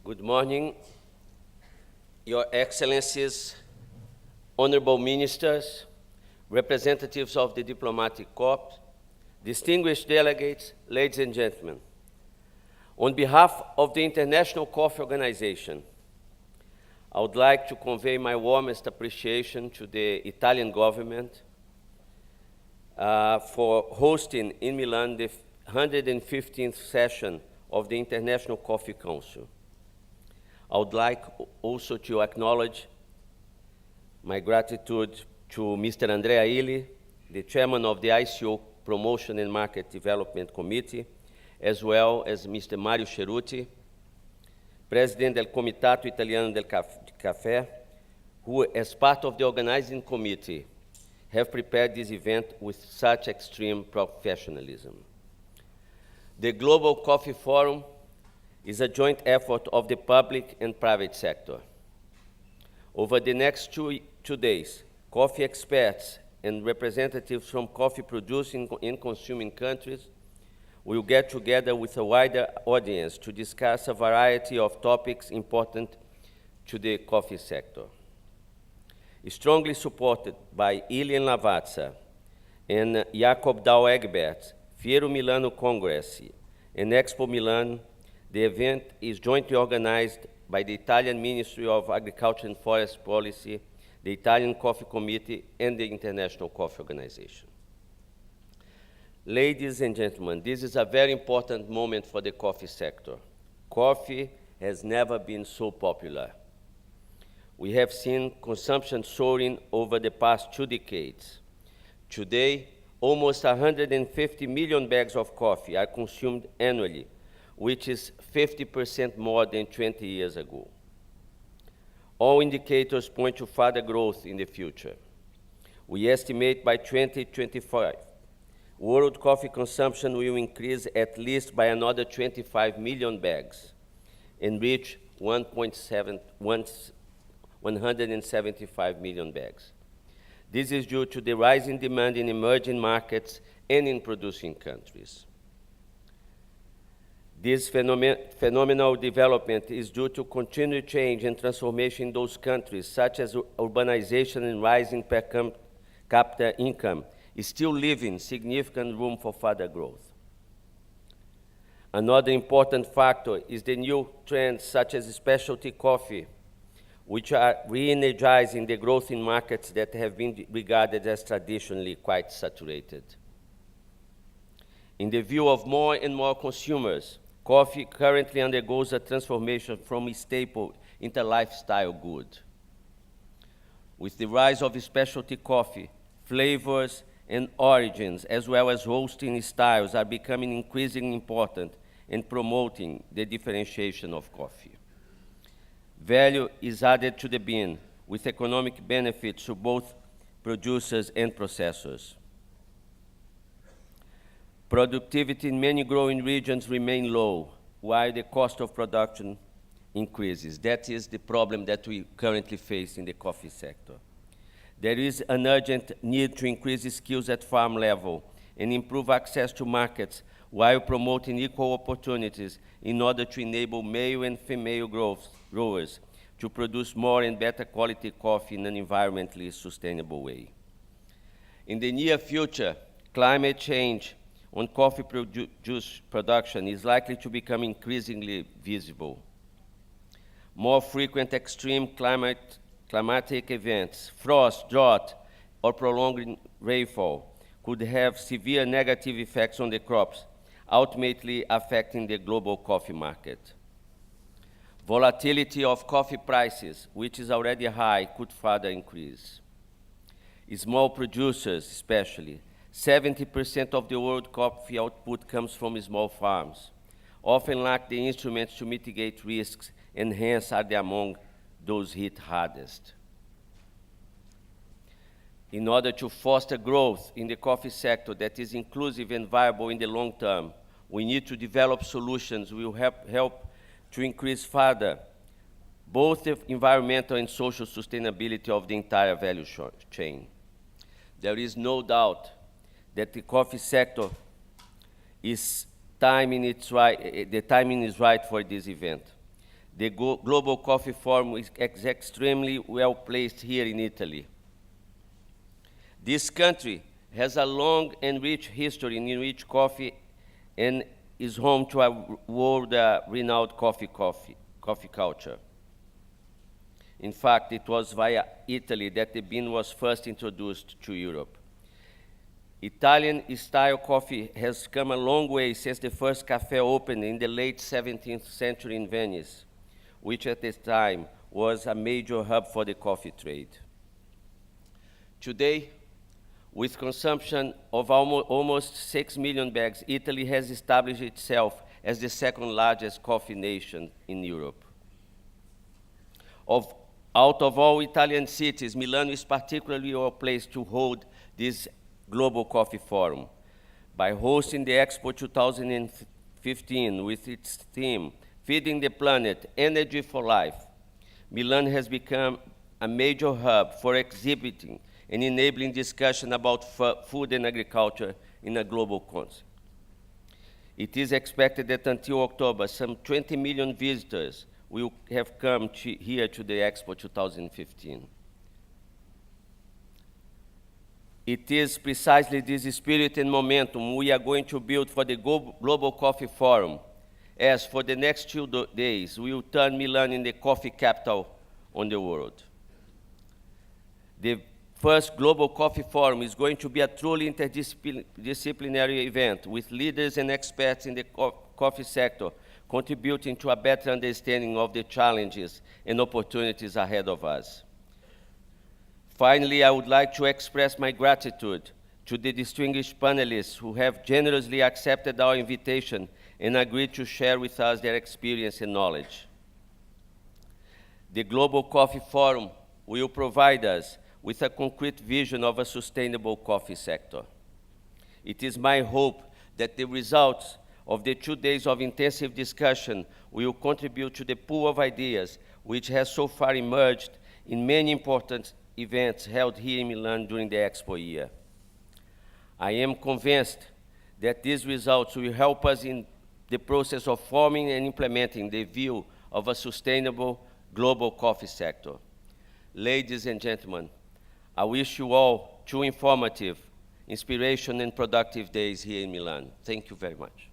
Good morning, Your Excellencies, honorable ministers, representatives of the diplomatic corps, distinguished delegates, ladies and gentlemen. On behalf of the International Coffee Organization, I would like to convey my warmest appreciation to the Italian government for hosting in Milan the 115th session of the International Coffee Council. I would like also to acknowledge my gratitude to Mr. Andrea Illy, the chairman of the ICO Promotion and Market Development Committee, as well as Mr. Mario Ceruti, president del Comitato Italiano del Café, who, as part of the organizing committee, have prepared this event with such extreme professionalism. The Global Coffee Forum is a joint effort of the public and private sector. Over the next two days, coffee experts and representatives from coffee-producing and consuming countries will get together with a wider audience to discuss a variety of topics important to the coffee sector. Strongly supported by Ilian Lavazza and Jakob Dau-Egbert, Fiera Milano Congress and Expo Milan, the event is jointly organized by the Italian Ministry of Agriculture and Forest Policy, the Italian Coffee Committee, and the International Coffee Organization. Ladies and gentlemen, this is a very important moment for the coffee sector. Coffee has never been so popular. We have seen consumption soaring over the past 2 decades. Today, almost 150 million bags of coffee are consumed annually, which is 50% more than 20 years ago. All indicators point to further growth in the future. We estimate by 2025, world coffee consumption will increase at least by another 25 million bags and reach 175 million bags. This is due to the rising demand in emerging markets and in producing countries. This phenomenal development is due to continued change and transformation in those countries, such as urbanization and rising per capita income, is still leaving significant room for further growth. Another important factor is the new trends, such as specialty coffee, which are re-energizing the growth in markets that have been regarded as traditionally quite saturated. In the view of more and more consumers, coffee currently undergoes a transformation from a staple into a lifestyle good. With the rise of specialty coffee, flavors and origins, as well as roasting styles, are becoming increasingly important in promoting the differentiation of coffee. Value is added to the bean, with economic benefits to both producers and processors. Productivity in many growing regions remain low, while the cost of production increases. That is the problem that we currently face in the coffee sector. There is an urgent need to increase skills at farm level and improve access to markets while promoting equal opportunities in order to enable male and female growers to produce more and better quality coffee in an environmentally sustainable way. In the near future, climate change on coffee juice production is likely to become increasingly visible. More frequent extreme climatic events, frost, drought, or prolonged rainfall could have severe negative effects on the crops, ultimately affecting the global coffee market. Volatility of coffee prices, which is already high, could further increase. Small producers, especially, 70% of the world coffee output comes from small farms, often lack the instruments to mitigate risks, and hence are among those hit hardest. In order to foster growth in the coffee sector that is inclusive and viable in the long term, we need to develop solutions that will help to increase further both the environmental and social sustainability of the entire value chain. There is no doubt that the coffee sector the timing is right for this event. The Global Coffee Forum is extremely well placed here in Italy. This country has a long and rich history in which coffee and is home to a world-renowned coffee culture. In fact, it was via Italy that the bean was first introduced to Europe. Italian-style coffee has come a long way since the first café opened in the late 17th century in Venice, which at this time was a major hub for the coffee trade. Today, with consumption of almost 6 million bags, Italy has established itself as the second largest coffee nation in Europe. Out of all Italian cities, Milano is particularly well placed to hold this Global Coffee Forum. By hosting the Expo 2015 with its theme, Feeding the Planet, Energy for Life, Milan has become a major hub for exhibiting and enabling discussion about food and agriculture in a global context. It is expected that until October, some 20 million visitors will have come here to the Expo 2015. It is precisely this spirit and momentum we are going to build for the Global Coffee Forum, as for the next 2 days, we will turn Milan in the coffee capital on the world. The first Global Coffee Forum is going to be a truly interdisciplinary event with leaders and experts in the coffee sector contributing to a better understanding of the challenges and opportunities ahead of us. Finally, I would like to express my gratitude to the distinguished panelists who have generously accepted our invitation and agreed to share with us their experience and knowledge. The Global Coffee Forum will provide us with a concrete vision of a sustainable coffee sector. It is my hope that the results of the 2 days of intensive discussion will contribute to the pool of ideas which has so far emerged in many important events held here in Milan during the Expo year. I am convinced that these results will help us in the process of forming and implementing the view of a sustainable global coffee sector. Ladies and gentlemen, I wish you all 2 informative, inspiration, and productive days here in Milan. Thank you very much.